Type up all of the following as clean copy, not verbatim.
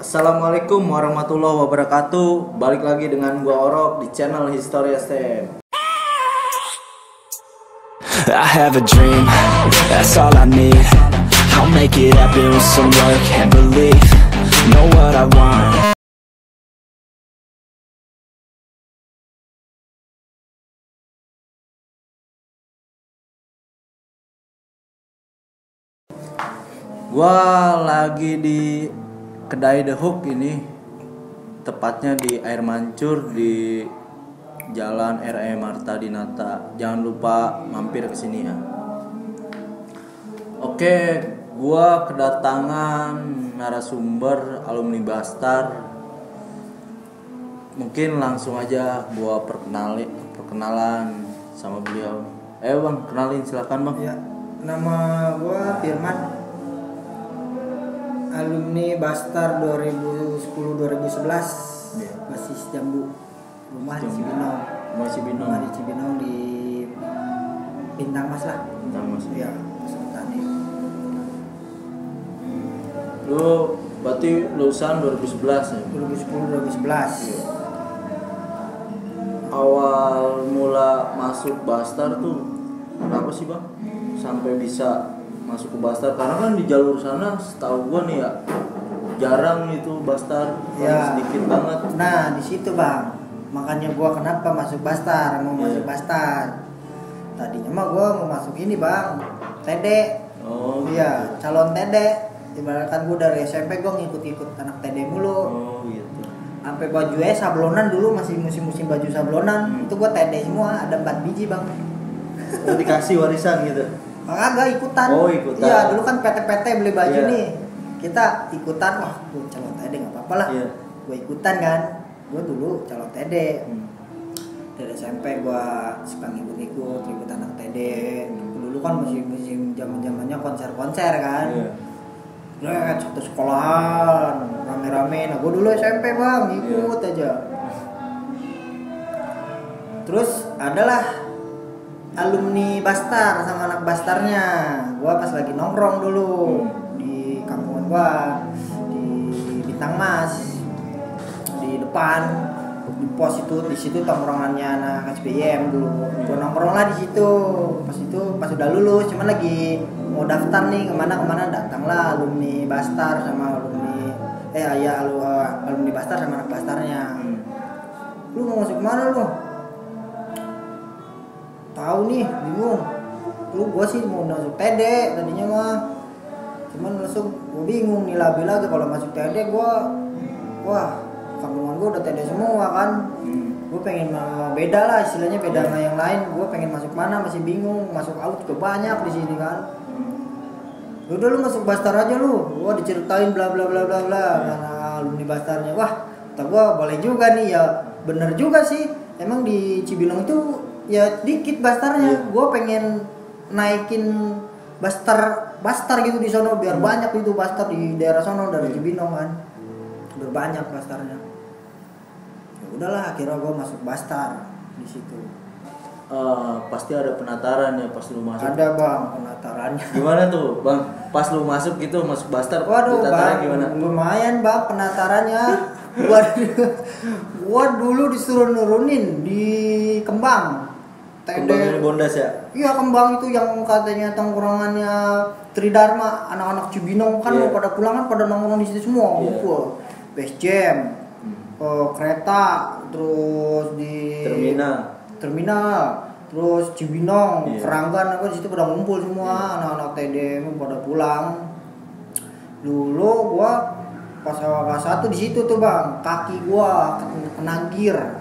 Assalamualaikum warahmatullahi wabarakatuh. Balik lagi dengan gua Orok di channel History STM. I have a dream, that's all I need. I'll make it happen with some work and belief. Know what I want. Gua lagi di kedai The Hook ini, tepatnya di Air Mancur di Jalan R.E. Marta Dinata. Jangan lupa mampir ke sini ya. Oke, gua kedatangan narasumber alumni Bastar. Mungkin langsung aja gua perkenalan sama beliau. Bang, kenalin silakan bang. Ya, nama gua Firman, alumni Bastar 2010-2011, Ya. basis Jambu, rumah di Cibinong. Rumah di Cibinong di Bintang Mas lah. Bintang Mas. Ya, Sultan. Lu berarti lulusan 2011 ya? 2010-2011. Awal mula masuk Bastar tuh kenapa sih bang? Sampai bisa masuk ke Bastar? Karena kan di jalur sana setahu gua nih ya jarang itu Bastar, Ya. sedikit banget. Nah, di situ bang, makanya gua kenapa masuk Bastar, mau masuk Bastar. Tadinya mah gua mau masuk ini bang, TD. Oh. Iya, calon TD. Ibaratkan gue dari SMP gue ngikut-ikut anak TD mulu. Oh gitu. Sampai bajunya sablonan dulu, masih musim-musim baju sablonan. Itu gue TD semua, ada 4 biji bang. Oh, dikasih warisan gitu. Agak ikutan. Oh, ikutan. Iya, dulu kan PT-PT beli baju Iya. nih. Kita ikutan, wah gue calon TD nggak apa-apa lah. Iya. Gue ikutan kan. Gue dulu calon TD. Hmm. Dari SMP gue suka ikut anak TD. Dulu kan musim zaman-zamannya konser-konser kan. Iya. Satu sekolahan rame-rame. Nah gue dulu SMP bang ikut aja. Terus adalah alumni Bastar sama anak Bastarnya. Gue pas lagi nongkrong dulu di kampungan gue di Bintang Mas, di depan di pos itu. Di situ tongkrongannya anak SBM dulu. Gue nongkrong lah di situ. Pas udah lulus, cuman lagi mau daftar nih kemana datanglah alumni Bastar sama alumni alumni Bastar sama anak Bastarnya. Lu mau masuk mana lu? Tahu nih, bingung. Gua sih mau masuk TD tadinya mah. Cuman langsung gua bingung nih lagi kalau masuk TD wah, kampungan gua udah TD semua kan. Gue pengen beda lah istilahnya, beda sama yang lain. Gue pengen masuk mana masih bingung. Masuk out juga banyak di sini kan. Udah lu masuk Bastar aja lu. Gua diceritain bla bla bla bla bla karena alumni Bastarnya. Wah, kata gua boleh juga nih ya. Bener juga sih. Emang di Cibinong itu ya dikit Bastarnya. Gua pengen naikin Bastar gitu di sono biar banyak itu Bastar di daerah sono dari Cibinong kan. Biar banyak Bastarnya. Ya udahlah, akhirnya gua masuk Bastar di situ. Pasti ada penataran ya pas lu masuk. Ada bang penatarannya. Gimana tuh bang? Pas lu masuk gitu, masuk Bastar, Waduh penatarannya bang, gimana? lumayan bang penatarannya. Gua dulu disuruh nurunin di Kembang. Kembang Bondas ya? Iya Kembang itu yang katanya tongkrongannya Tridharma, anak-anak Cibinong kan mau pada pulang kan pada nongkrong di situ semua, ngumpul. Base Jam, kereta, terus di terminal, terus Cibinong, Keranggan, aku di situ pada ngumpul semua, anak-anak TD pada pulang. Dulu gua pas awal kelas 1 di situ tuh bang, kaki gua kena gear.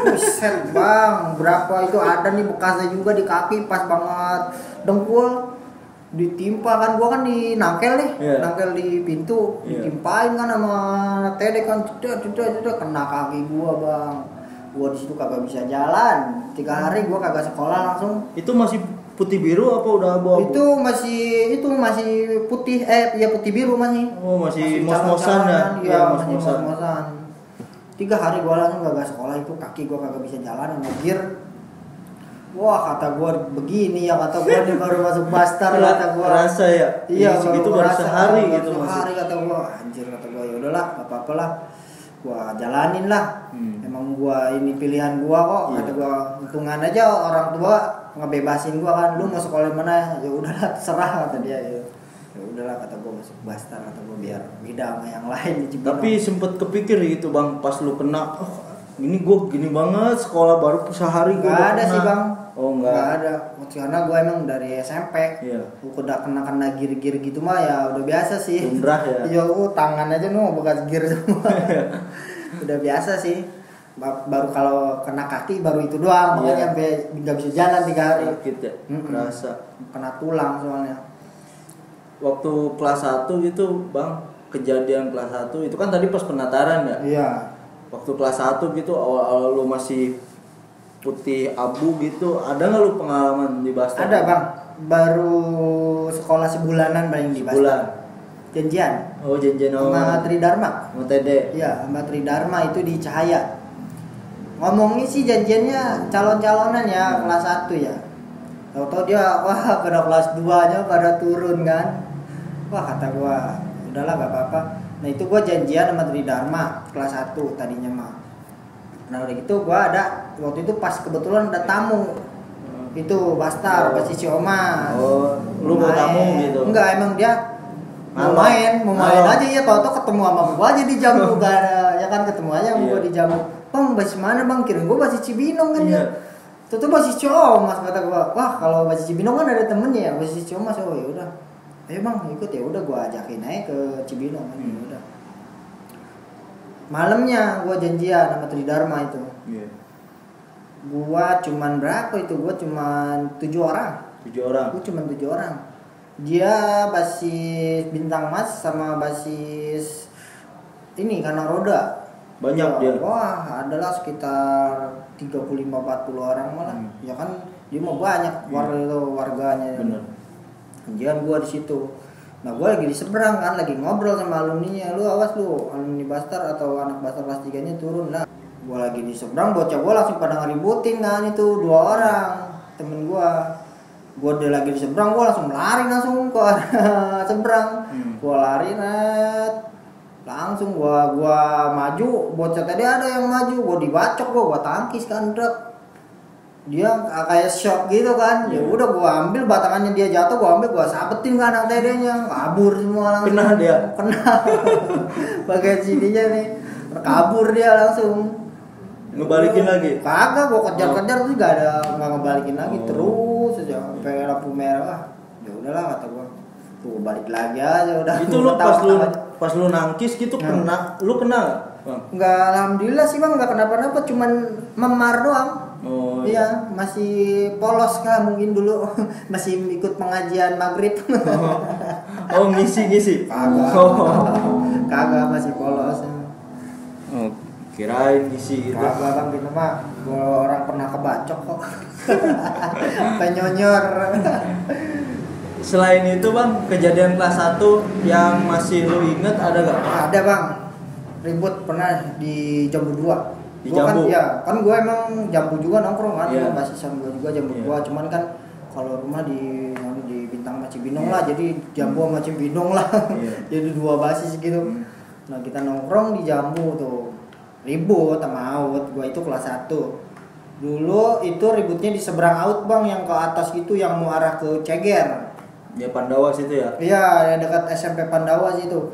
Buset bang, berapa itu ada nih bekasnya juga di kaki, pas banget dengkul ditimpa kan. Gua kan di nangkel nih, nangkel di pintu, ditimpain kan sama anak TD kan, cedek kena kaki gua bang. Gua di situ kagak bisa jalan. 3 hari gua kagak sekolah langsung. Itu masih putih biru apa udah abu-abu? Itu masih putih putih biru masih. Oh, masih mos-mosan ya? Iya, masih mos-mosan. 3 hari gua langsung kagak sekolah, itu kaki gua kagak bisa jalan sama gear. Wah kata gua begini ya, kata gua nih baru masuk Bastar kata gua. Rasa ya? Iya, segitu baru sehari gitu masuk. Sehari kata gua, anjir kata gua ya udahlah gak apa-apa lah, gua jalanin lah. Emang gua ini pilihan gua kok. Kata gua untungan aja orang tua ngebebasin gua kan, lu mau sekolah mana ya udahlah terserah kata dia. Ya udahlah kata gua masuk Bastar, kata gua biar beda sama yang lain di Cibinong. Tapi sempet kepikir gitu bang, pas lu kena, ini gue gini banget, sekolah baru sehari gue nggak ada sih bang. Oh nggak ada, karena gue emang dari SMP. Iya. Udah kena gir-gir gitu mah ya udah biasa sih. Lumrah ya. Iya, tangan aja nu bekas gir semua. Udah biasa sih. Baru kalau kena kaki baru itu doang, makanya sampai nggak bisa jalan 3 hari. Sakit ya, kerasa. Kena tulang soalnya. Waktu kelas 1 gitu bang, kejadian kelas 1 itu kan tadi pas penataran ya. Iya. Waktu kelas 1 gitu awal-awal lu masih putih abu gitu, ada nggak lu pengalaman di Bastar? Ada bang, baru sekolah sebulanan paling di Bastar. Janjian. Oh janjian sama Tridharma. Sama Tede. Iya, sama Tridharma itu di Cahaya. Ngomongin sih janjiannya calon-calonan ya kelas 1 ya. Tahu-tahu dia wah pada kelas 2-nya pada turun kan. Wah kata gua, udahlah gak apa-apa. Nah itu gua janjian sama Tridharma kelas 1 tadinya mah. Nah udah gitu gua ada waktu itu pas kebetulan ada tamu. Itu Bastar, pas si Oma. Oh, lu mau tamu gitu? Enggak, emang dia mau main aja ya, tau-tau ketemu sama gua aja di Jamu. Gak ada, ya kan ketemu aja sama gua di Jamu. Bang, basis mana bang? Kirim gua basis Cibinong kan dia. Tuh basis Ciomas kata gua. Wah, kalau basis Cibinong kan ada temennya ya, basis Ciomas. Oh ya udah. Ayo bang, ikut ya udah gua ajakin aja ke Cibinong kan. Ya udah. Malamnya gua janjian sama Tridharma itu. Gua cuman berapa itu? Gua cuman 7 orang. 7 orang. Gua cuman 7 orang. Dia basis Bintang Mas sama basis ini Karena Roda. Banyak dia. Wah, adalah sekitar 35-40 orang malah. Ya kan dia mau banyak warganya. Bener. Jangan gua di situ. Nah, gua lagi di seberang kan, lagi ngobrol sama alumninya. Lu awas lu, alumni Bastar atau anak Bastar kelas 3-nya turun lah. Gua lagi di seberang, bocah gua langsung pada ngeributin kan itu 2 orang temen gua. Gua udah lagi di seberang, gua langsung lari langsung ke arah seberang. Gua lari langsung gua maju, bocah tadi ada yang maju, gua dibacok, gua tangkis kan drek. Dia kayak shock gitu kan. Ya udah gua ambil batangannya dia jatuh, gua ambil gua sabetin ke anak TD-nya, kabur semua langsung. Kena dia. Kena. Bagian sininya nih. Kabur dia langsung. Ngebalikin lagi? Kagak, gua kejar-kejar terus enggak ngebalikin lagi terus aja sampai lampu merah. Ya udahlah kata gua. Tuh balik lagi aja udah. Itu lu pas lu nangkis gitu kena, lu kena Bang? Enggak, alhamdulillah sih Bang, enggak kenapa-napa, cuman memar doang. Oh iya, masih polos kan mungkin dulu. Masih ikut pengajian maghrib. Oh ngisi. Kagak masih polos. Oh, kirain ngisi gitu. Kagak Bang, gitu mah gua orang pernah kebacok kok. Penyonyor. Selain itu Bang, kejadian kelas 1 yang masih lu inget ada gak? Ada Bang, ribut pernah di Jambu 2. Di Gua Jambu? kan gue emang Jambu juga nongkrong kan, basisan gue juga Jambu 2. Yeah. Cuman kan kalau rumah di Bintang Cibinong lah, jadi Jambu sama Cibinong lah. Jadi 2 basis gitu. Nah kita nongkrong di Jambu tuh, ribut sama Aut. Gue itu kelas 1. Dulu itu ributnya di seberang Aut Bang, yang ke atas gitu, yang mau arah ke Ceger. Ya Pandawa situ ya? Iya, dekat SMP Pandawa situ.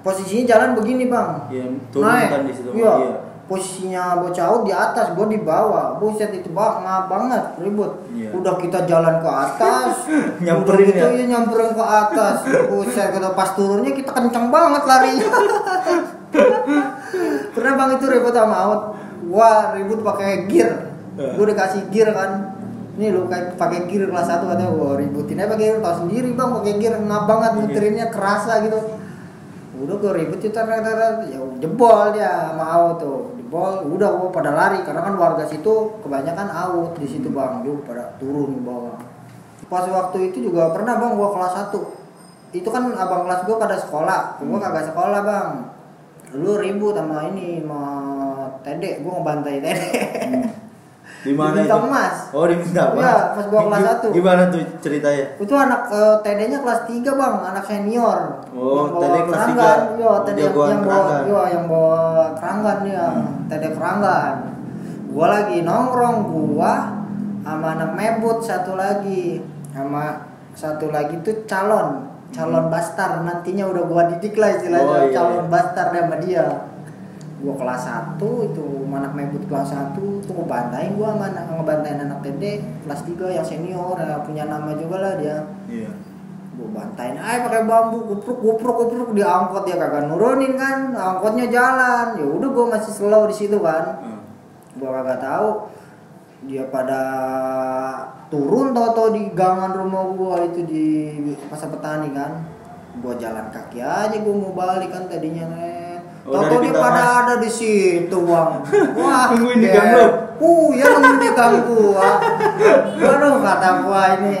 Posisinya jalan begini Bang. Iya, turun kan di situ. Iya. Posisinya bocah Aut di atas, gue di bawah. Buset itu banget ribut. Iya. Udah kita jalan ke atas, nyamperin gitu, ya nyamperin ke atas. Buset, kita pas turunnya kita kenceng banget larinya. Pernah Bang itu ribut sama Aut. Gua ribut pakai gear. Gue dikasih gear kan. Nih lu kayak pakai gear kelas 1 katanya, gua ributin aja pakai gear, tau sendiri Bang pakai gear ngap banget, muterinnya kerasa gitu. Udah gua ribut itu ya jebol dia sama Aut tuh. Jebol, udah gua pada lari karena kan warga situ kebanyakan Aut di situ Bang, juga pada turun ke bawah. Pas waktu itu juga pernah Bang gua kelas 1. Itu kan abang kelas gua pada sekolah, gua kagak sekolah Bang. Lu ribut sama Tede, gua ngebantai Tede. Di mana Di Bintang itu? Emas. Oh, di Bintang Emas. Iya, pas gua kelas 1. Gimana tuh ceritanya? Itu anak TD-nya kelas 3 bang, anak senior. Oh, Yang bawa TD kelas keranggan. 3. Iya, TD Jagoan yang bawa, keranggan. iya, yang bawa keranggan ya, TD keranggan. Gua lagi nongkrong, gua sama anak mebut satu lagi, sama satu lagi tuh calon bastar, nantinya udah gua didik lah istilahnya. Oh, iya, calon iya. bastar sama dia. Gua kelas 1 itu anak mebut kelas 1 tuh ngebantain gua sama ngebantain anak TD kelas 3 yang senior ya, punya nama juga lah dia. Iya. Gua bantain pakai bambu, gupruk diangkot, dia kagak nurunin kan, angkotnya jalan. Ya udah gua masih slow di situ kan. Gua kagak tahu dia pada turun tau di gangan rumah gua itu di Pasar Petani kan. Gua jalan kaki aja, gua mau balik kan tadinya Oh, tau dari dia Bintang pada Mas. ada di situ bang. Wah, Nungguin di gang lu? ya nungguin di gang gua. Waduh kata gua ini.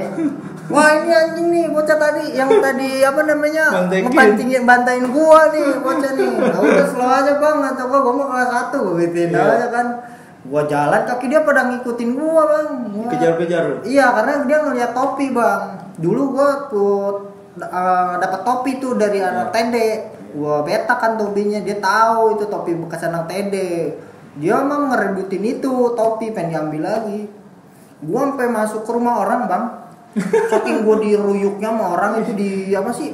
Wah ini anjing nih bocah tadi yang tadi apa namanya Bantekin. bantain gua nih bocah nih. Nah, udah slow aja bang, atau gua mau kelas 1 gua gituin aja kan. Gua jalan kaki dia pada ngikutin gua bang. Wah. Kejar-kejar lu? Iya karena dia ngeliat topi bang. Dulu gua tuh dapat topi tuh dari anak TD. Gua betak kan topinya, dia tahu itu topi bekas anak TD. Dia emang ngerebutin itu topi, pengen diambil lagi. Gua sampai masuk ke rumah orang bang. Saking gua diruyuknya sama orang itu di apa sih?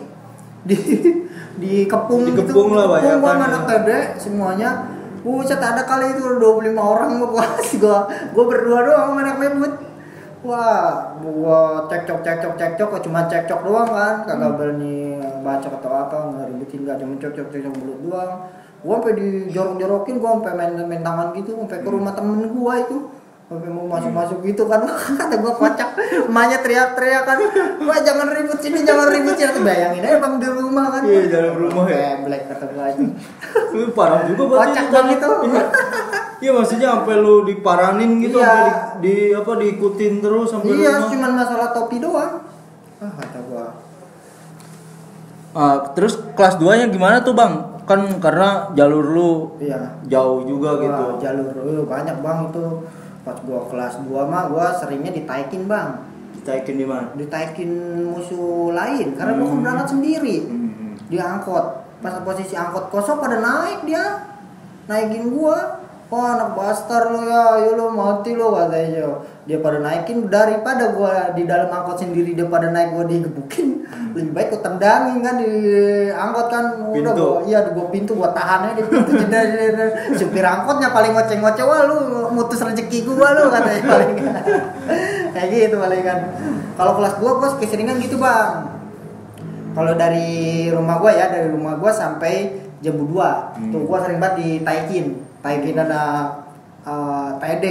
Dikepung gitu. Dikepung lah banyak Gua kan, sama anak ya. TD semuanya. Buset ada kali itu 25 orang gua berdua doang sama anak mebut. Wah, gua cekcok cuma cekcok doang kan, kagak berani baca atau apa, ngeributin enggak, cuma cekcok mulut doang. Gua sampai dijorok-jorokin, gua sampai main tangan gitu, sampai ke rumah temen gua itu. Sampai mau masuk gitu kan, kata gua kocak, emaknya teriak-teriak kan, wah jangan ribut sini, bayangin aja bang di rumah kan. Iya, dalam rumah ya. Black kata gua itu. Lu parah juga berarti. Kocak bang itu. Iya, maksudnya sampai lu diparanin gitu, Iya. sampai diikutin terus sampai Iya, rumah. cuman masalah topi doang. Kata gua. Terus kelas 2-nya gimana tuh, Bang? Kan karena jalur lu Iya. jauh juga Wah, gitu. jalur banyak bang itu. Pas gua kelas 2 mah gua seringnya ditaikin bang. Ditaikin di mana? Ditaikin musuh lain karena gua kan berangkat sendiri. Dia angkot. Pas posisi angkot kosong pada naik dia. Naikin gua. Wah anak bastar lo ya lo mati lo katanya. Dia pada naikin daripada gua di dalam angkot sendiri, dia pada naik gua digebukin. Lebih baik gua tendangin kan di angkot kan. Udah Pintu. gua pintu gua tahan aja di pintu. Jeda. Supir angkotnya paling ngoceh-ngoceh, wah lu mutus rezeki gua lu katanya paling. Kayak gitu paling kan. Kalau kelas gua keseringan gitu bang. Kalau dari rumah gua sampai Jambu 2 tuh gua sering banget ditaikin ada TD.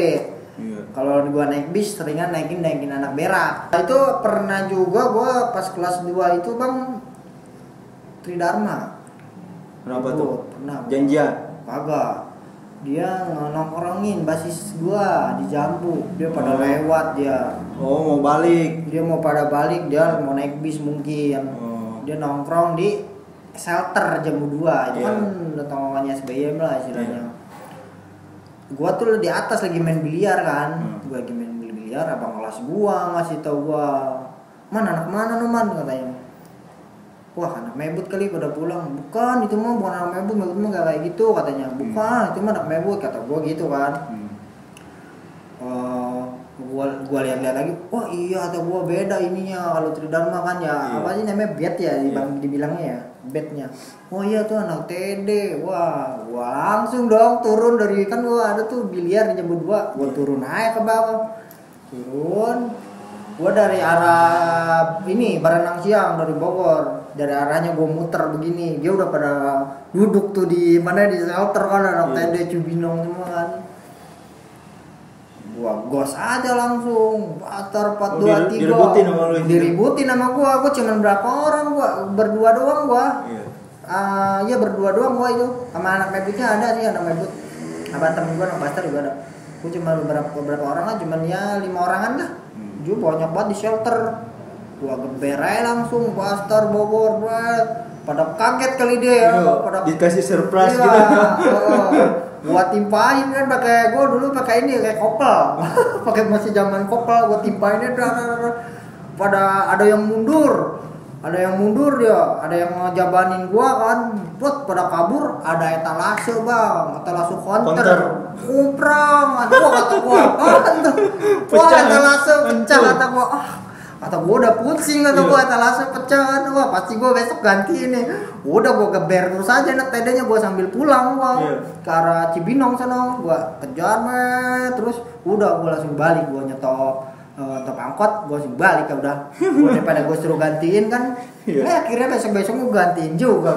Iya. Kalau gua naik bis seringan naikin anak berak. Itu pernah juga gua pas kelas 2 itu bang Tridharma. Kenapa Itu, tuh? pernah. Janjian. Kagak. Dia nongkrongin basis gua di Jambu. Dia pada Oh. lewat dia. Oh, mau balik. Dia mau pada balik, dia mau naik bis mungkin. Oh. Dia nongkrong di shelter Jambu 2. Itu Iya. kan tongkongannya SBM lah istilahnya. Iya. Gua tuh di atas lagi main biliar kan. Hmm. Gua lagi main biliar, abang kelas gua ngasih tau gua, "Man, anak mana lu, Man?" katanya. Wah, anak mebut kali pada pulang. Bukan, itu mah bukan anak mebut mah gak kayak gitu katanya. Bukan, itu mah anak mebut kata gua gitu kan. Gua lihat-lihat lagi, wah iya kata gua beda ininya. Kalau Tridharma kan ya Iya. apa sih namanya bed ya, Iya. dibilangnya ya bednya. Oh iya tuh anak TD. Wah, gua langsung dong turun dari kan gua ada tuh biliar di Jambu 2. Gua turun aja ke bawah. Turun. Gua dari arah ini Baranang Siang dari Bogor. Dari arahnya gua muter begini. Dia udah pada duduk tuh di mana di shelter kan anak Iya. TD Cibinong semua kan. Gua gos aja langsung Pasar 423 diributin sama lu itu? diributin sama gua cuman berapa orang gua berdua doang gua Iya. iya berdua doang gua itu sama anak mebutnya ada sih anak mebut apa temen gua anak Pasar juga ada gua cuma beberapa orang lah cuman ya 5 orangan lah juga banyak banget di shelter gua geber aja langsung Pasar Bogor pada kaget kali dia ya Iya, pada dikasih surprise iya, gitu. Gua timpain kan gua dulu pakai ini kayak kopel. Pakai masih zaman kopel gua timpain pada ada yang mundur. Ada yang mundur dia, ada yang ngejabanin gua kan. Pada kabur, ada etalase, Bang. Etalase counter. Kumprang, gua kata gua. Wah, etalase pecah kata gua. Kata gua udah pusing kata gua etalase pecah. Wah, pasti gua besok ganti ini. Udah gua geber terus aja TD-nya gua sambil pulang gua ke arah Cibinong sana. Gua kejar terus udah gua langsung balik gua nyetop angkot, gue langsung balik ya udah. Gue daripada gue suruh gantiin kan, akhirnya besok gue gantiin juga.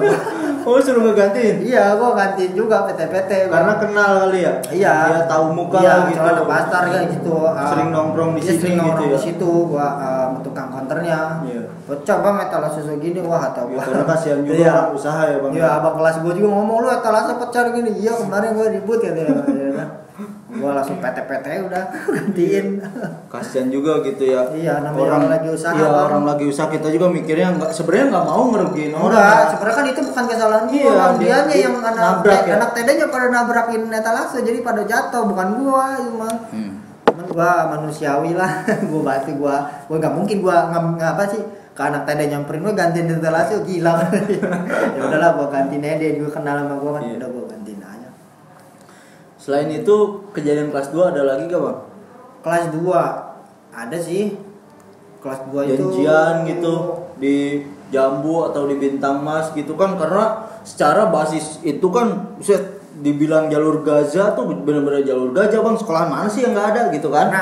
Oh suruh ngegantiin? Iya, gue gantiin juga PT-PT. Karena kenal kali ya? Iya. Dia tahu muka lah gitu. Iya, pasar ya gitu. Sering nongkrong di sini gitu ya? Di situ, gue tukang konternya. Iya. Coba etalase segini, wah atau gue. Karena kasihan juga orang usaha ya bang. Iya, abang kelas gue juga ngomong lu etalase pecah gini. Iya kemarin gue ribut ya. Gua langsung PT-PT udah gantiin. Kasian juga gitu ya. Iya, namanya orang lagi usaha. Iya, orang lagi usaha kita juga mikirnya sebenarnya nggak mau ngerugiin orang. Enggak, sebenarnya kan itu bukan kesalahan gua. Iya, dianya yang nabrak ya. Anak TD-nya pada nabrakin etalase jadi pada jatuh, bukan gua cuma. Cuman gua manusiawi lah. Gua bantu gua nggak mungkin gua apa sih ke anak TD nyamperin gua gantiin etalase gila. Ya udahlah gua gantiin aja dia juga kenal sama gua kan. Udah gua gantiin aja. Selain itu kejadian kelas 2 ada lagi gak bang? Kelas 2 ada sih. Kelas 2 itu janjian gitu di Jambu atau di Bintang Mas gitu kan, karena secara basis itu kan set dibilang jalur Gaza tuh bener-bener jalur Gaza bang. Sekolahan mana sih yang nggak ada gitu kan?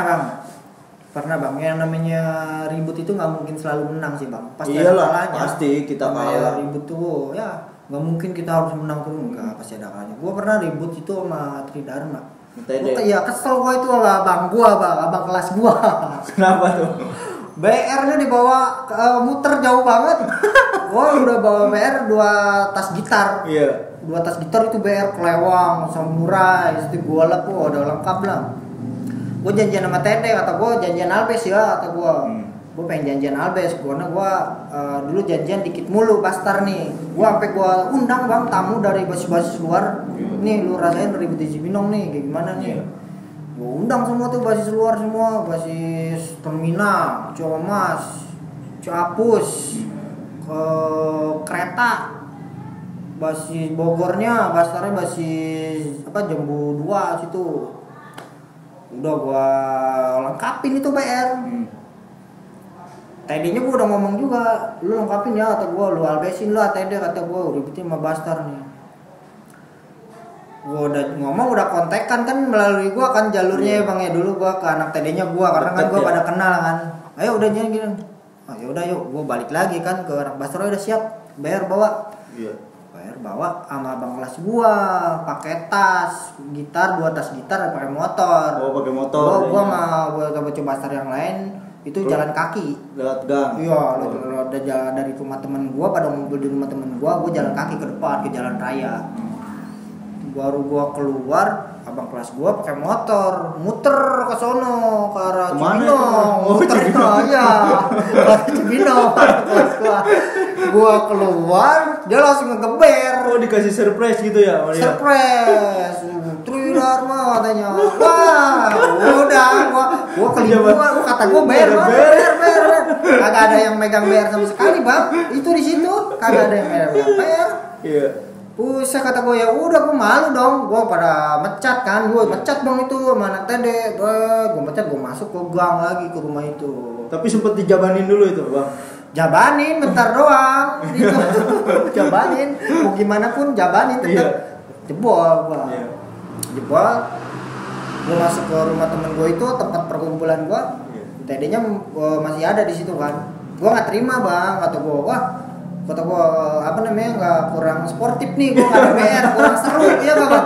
Pernah bang, yang namanya ribut itu nggak mungkin selalu menang sih bang. Pasti iyalah, ada kalahnya. pasti kita kalah. Ribut tuh ya nggak mungkin kita harus menang terus, enggak, pasti ada kalahnya. Gua pernah ribut itu sama Tridharma. Iya kesel gua itu lah abang kelas gua. Kenapa tuh? BR-nya dibawa muter jauh banget. Gua udah bawa BR 2 tas gitar. Iya. 2 tas gitar itu BR kelewang, samurai, itu gua lah tuh udah lengkap lah. Gue janjian sama Tede, kata gue janjian Albes ya, kata gue. Gue pengen janjian Albes, karena gue dulu janjian dikit mulu pastar nih. Gue sampai gue undang bang tamu dari basis-basis luar. Nih lu rasain ribut di Cibinong nih, kayak gimana nih? Gue undang semua tuh basis luar semua, basis Terminal, Comas, Coapus, Kereta, basis Bogornya, pastarnya basis apa Jambu 2 situ. Udah gua lengkapin itu BR. Tadinya gua udah ngomong juga, lu lengkapin ya kata gua, lu albesin lah TD kata gua, ributin sama Bastar nih. Gua udah ngomong, udah kontekan kan melalui gua kan jalurnya bang ya dulu gua ke anak TD-nya gua karena kan gua pada kenal kan. Ayo udah jangan gini. Oh ya udah yuk, gua balik lagi kan ke anak Bastar, udah siap, BR bawa. Iya. Bawa sama abang kelas gua pakai tas gitar, 2 tas gitar, pakai motor. Oh pakai motor. Gua sama coba star yang lain itu jalan kaki lewat gang. Iya, lewat dari rumah temen gua, pada ngumpul di rumah temen gua jalan kaki ke depan ke jalan raya. Baru gua keluar, abang kelas gua pakai motor muter ke sono ke arah Cibinong. Muter ya ke Cibinong kelas gua keluar, dia langsung ngegeber. Oh dikasih surprise gitu ya? Surprise, Tridharma katanya. Wah, udah gua kelimpungan, kata gua bayar. Kagak ada yang megang bayar sama sekali bang. Itu di situ kagak ada yang megang bayar. Iya. Buset kata gue, ya udah gue malu dong, gue pada mecat kan, gue mecat bang itu sama anak TD, gue mecat, gue masuk ke gang lagi ke rumah itu. Tapi sempet dijabanin dulu itu bang? Jabanin bentar doang, gitu. Jabanin, mau gimana pun jabanin tetap. Jebol gue, jebol. Gue masuk ke rumah temen gue itu tempat perkumpulan gue, TD-nya masih ada di situ kan. Gue nggak terima bang, kata gue, kata gue apa namanya nggak kurang sportif nih, gue nggak ada BR, kurang seru ya bang,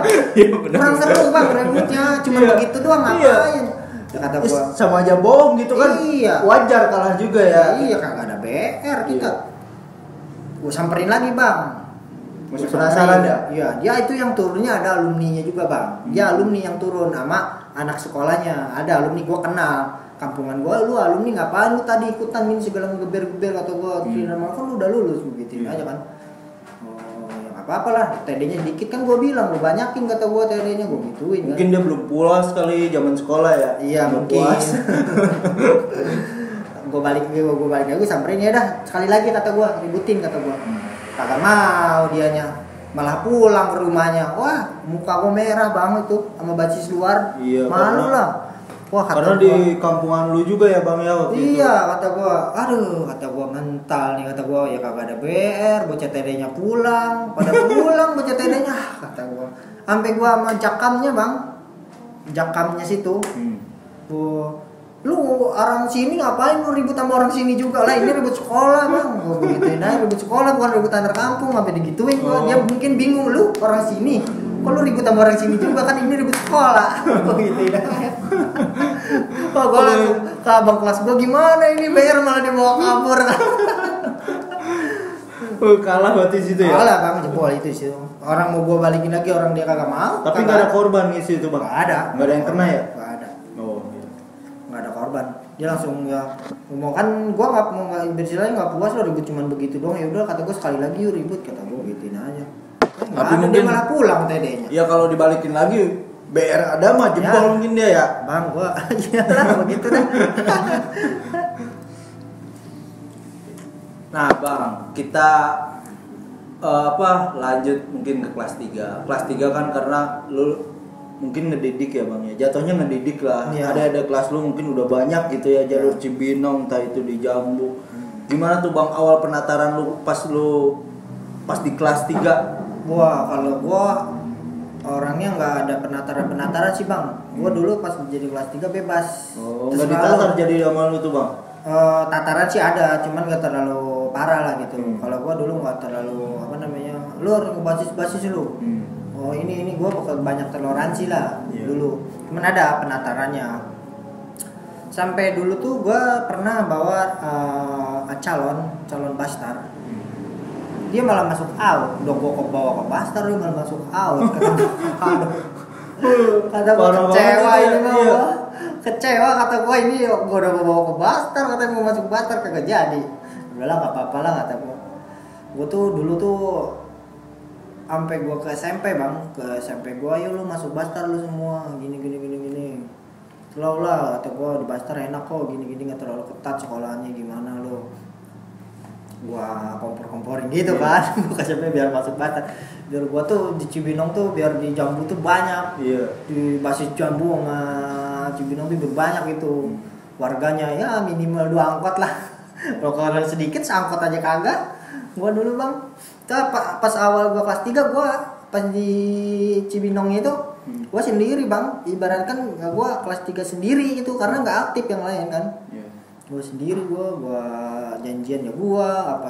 kurang seru bang ributnya, cuma begitu doang ngapain? Kata gue sama aja bohong gitu kan, wajar kalah juga ya. Iya kagak ada BR kita. Gue samperin lagi bang, masih penasaran ya? Iya, dia itu yang turunnya ada alumninya juga bang, dia alumni yang turun sama anak sekolahnya, ada alumni gue kenal. Kampungan gua, lu alumni ngapain lu tadi ikutan ini segala ngegeber-geber, kata gua Tridharma kan lu udah lulus begitu aja kan. Oh, yang apa-apa lah, TD-nya dikit kan gue bilang, gue banyakin kata gue TD-nya, gue gituin kan. Mungkin dia belum puas kali zaman sekolah ya. Iya Belum mungkin. puas. gue balik lagi, gue samperin ya dah sekali lagi kata gue, ributin kata gue. Kagak mau dianya, malah pulang ke rumahnya. Wah muka gue merah banget tuh sama bacis luar. Iya, malu karena- lah. Wah kata Karena gua, di kampungan lu juga ya Bang ya waktu itu. iya kata gua, aduh kata gua mental nih kata gua, ya kagak ada BR, bocah TD-nya pulang, pada pulang bocah TD-nya, kata gua. Sampai gua sama jakamnya bang, jakamnya situ, gua, lu orang sini ngapain lu ribut sama orang sini juga lah, ini ribut sekolah bang, gua begituin aja ribut sekolah bukan ribut antar kampung, sampai digituin gua, dia mungkin bingung lu orang sini. Kok lu ribut sama orang sini juga kan ini ribut sekolah. Gua gituin aja. Wah, gue langsung ke abang kelas gue, gimana ini BR malah dibawa kabur. Kalah berarti situ ya. Kalah bang, jebol itu sih. Orang mau gue balikin lagi, orang dia kagak mau. Tapi nggak ada korban ngisi itu Bang. Nggak ada. Nggak ada yang kena ya? Nggak ada. Oh. Iya. Nggak ada korban. Dia langsung ya mau kan gue nggak bersihnya nggak puas lo ribut cuman begitu doang, ya udah kata gue sekali lagi yuk ribut, kata gue gituin aja. Tapi Nggak ada, mungkin dia malah pulang TD-nya. Ya kalau dibalikin lagi BR ada mah jempol Ya. mungkin dia ya. Bang, gue iyalah begitu dah. Nah Bang, kita lanjut mungkin ke kelas 3. Kelas 3 kan karena lu mungkin ngedidik ya Bang ya. Jatuhnya ngedidik lah. Iya. Ada kelas lu mungkin udah banyak gitu ya, jalur Cibinong entah itu di Jambu. Gimana tuh Bang awal penataran lu pas di kelas 3? Wah, kalau gua orangnya nggak ada penataran sih bang. Gua dulu pas jadi kelas 3 bebas. Oh, Terserah nggak ditatar lu. jadi sama lu tuh Bang? Tataran sih ada, cuman nggak terlalu parah lah gitu. Kalau gua dulu nggak terlalu lu harus basis lu. Oh ini gua banyak toleransi lah dulu. Cuman ada penatarannya. Sampai dulu tuh gua pernah bawa calon bastar. Dia malah masuk out, udah gua bawa ke pastor dia malah masuk out. Kata gua Parah kecewa banget ini ya, mah iya. gua. Kecewa kata gua ini gua udah bawa ke pastor, katanya mau masuk pastor kagak jadi. Udahlah enggak apa-apa lah kata gua. Gua tuh dulu tuh sampai gua ke SMP bang, ke SMP gua ayo lu masuk pastor lu semua gini. Slow lah kata gua, di pastor enak kok gini nggak terlalu ketat sekolahnya, gimana lu. Gua kompor-komporin gitu kan. Gua SMP biar masuk pastor. Biar gua tuh di Cibinong tuh biar di Jambu tuh banyak. Iya. Di basis Jambu sama Cibinong tuh banyak itu. Warganya ya minimal 2 angkot lah. Kalau sedikit seangkot aja kagak. Gua dulu bang. Pas awal gua kelas 3 gua pas di Cibinong itu gua sendiri bang. Ibaratkan gua kelas 3 sendiri itu karena nggak aktif yang lain kan. Iya. Gue sendiri gua janjian ya gua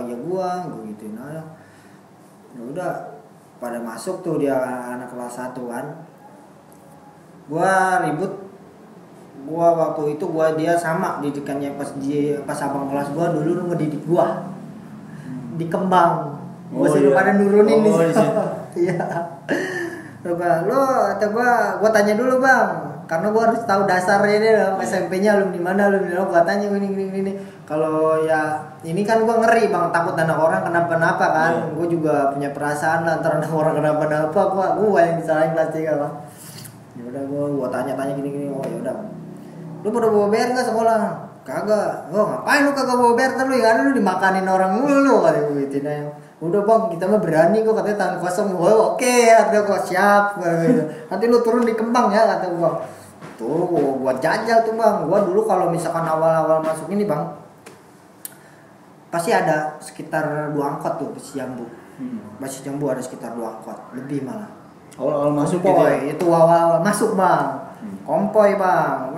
gituin aja. Ya udah pada masuk tuh dia anak kelas 1 kan. Gua ribut. Gua waktu itu dia sama didikannya pas abang kelas gua dulu ngedidik gua. Di Kembang. Gua suruh pada nurunin di situ. Iya. Lo kata gua tanya dulu bang, karena gua harus tahu dasarnya dia SMP-nya alumni mana gua tanya ini. Kalau ya ini kan gua ngeri bang, takut anak orang kenapa-napa kan. Gua juga punya perasaan lah antara anak orang kenapa-napa, gua yang disalahin kelas 3 bang. Ya udah gua tanya-tanya gini. Oh ya udah. Lu pada bawa BR enggak sekolah? Kagak. Oh ngapain lu kagak bawa BR? Lu yang ada lu dimakanin orang mulu kata gua gitu nah. Udah bang, kita mah berani kok katanya tangan kosong. Oh, oke, kata gua siap gitu. Nanti lu turun di Kembang ya kata gua. Tuh gua jajal tuh bang. Gua dulu kalau misalkan awal-awal masuk ini bang, pasti ada sekitar 2 angkot tuh basis Jambu. Basis Jambu ada sekitar 2 angkot, lebih malah. Awal-awal masuk Kompoy, gitu ya? itu awal masuk bang. Kompoy bang.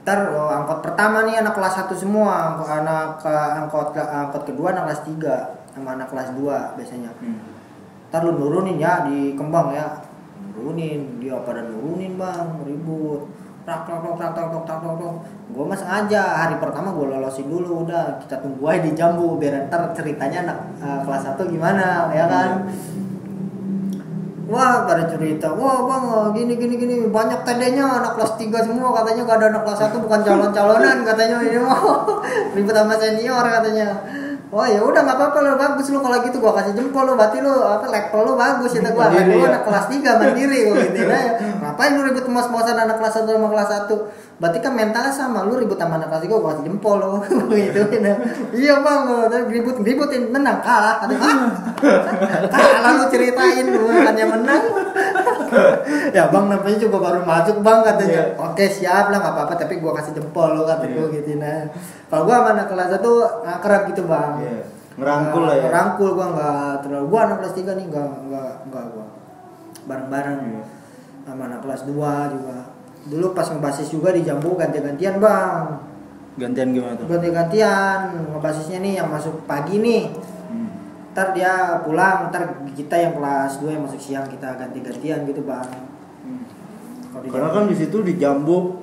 Angkot pertama nih anak kelas 1 semua, angkot kedua anak kelas 3 sama anak kelas 2 biasanya. Ntar lu nurunin ya di Kembang ya. Nurunin, dia pada nurunin bang, ribut. Tak. Gue mas sengaja hari pertama gue lolosin dulu, udah kita tunggu aja di Jambu biar ntar ceritanya anak kelas 1 gimana ya kan. Wah pada cerita, wah bang gini banyak TD-nya anak kelas 3 semua katanya, gak ada anak kelas 1 bukan calon-calonan katanya ini mau ribut sama senior katanya. Oh ya udah nggak apa-apa lo, bagus lo kalau gitu gua kasih jempol lo, berarti lo apa level lo bagus ya gua. Kan gua anak kelas 3 mandiri gua gitu ya. Ngapain lu ribut mos-mosan anak kelas 1 sama kelas 1? Berarti kan mentalnya sama, lu ribut sama anak kelas 3 gua kasih jempol lo gitu ya. Iya bang, ributin menang kalah kata kalah lu ceritain lu bukannya menang. Ya bang namanya juga baru masuk bang katanya. Oke siap lah nggak apa-apa tapi gua kasih jempol lo kata gua gitu nah. Kalau gua sama anak kelas 1 akrab gitu bang. Ngerangkul lah ya. Ngerangkul gua nggak terlalu. Gua anak kelas 3 nih nggak gua bareng-bareng sama anak kelas 2 juga. Dulu pas ngebasis juga di Jambu ganti-gantian bang. Gantian gimana tuh? Ganti-gantian ngebasisnya nih yang masuk pagi nih. Ntar dia pulang, ntar kita yang kelas 2 yang masuk siang kita ganti-gantian gitu bang. Karena kan di situ di Jambu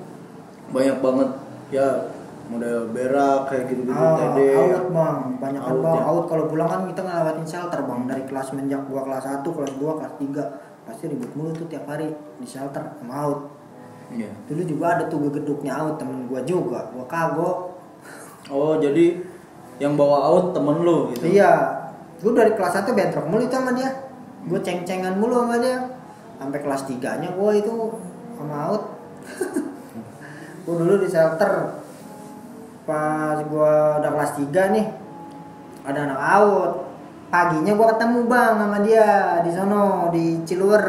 banyak banget ya model berak kayak gitu-gitu TD. Out bang, banyak out, bang. ya. Out kalau pulang kan kita ngelewatin shelter bang dari kelas menjak gua kelas 1, kelas 2, kelas 3 pasti ribut mulu tuh tiap hari di shelter sama out. Iya. Dulu juga ada tuh geduknya out temen gua juga, gua kagok. Oh jadi yang bawa out temen lu gitu? Iya, gua dari kelas 1 bentrok mulu itu sama dia. Gua ceng-cengan mulu sama dia. Sampai kelas 3-nya gua itu sama out. Gua dulu di shelter. Pas gua udah kelas 3 nih, ada anak out. Paginya gua ketemu bang sama dia di sono di Ciluwer.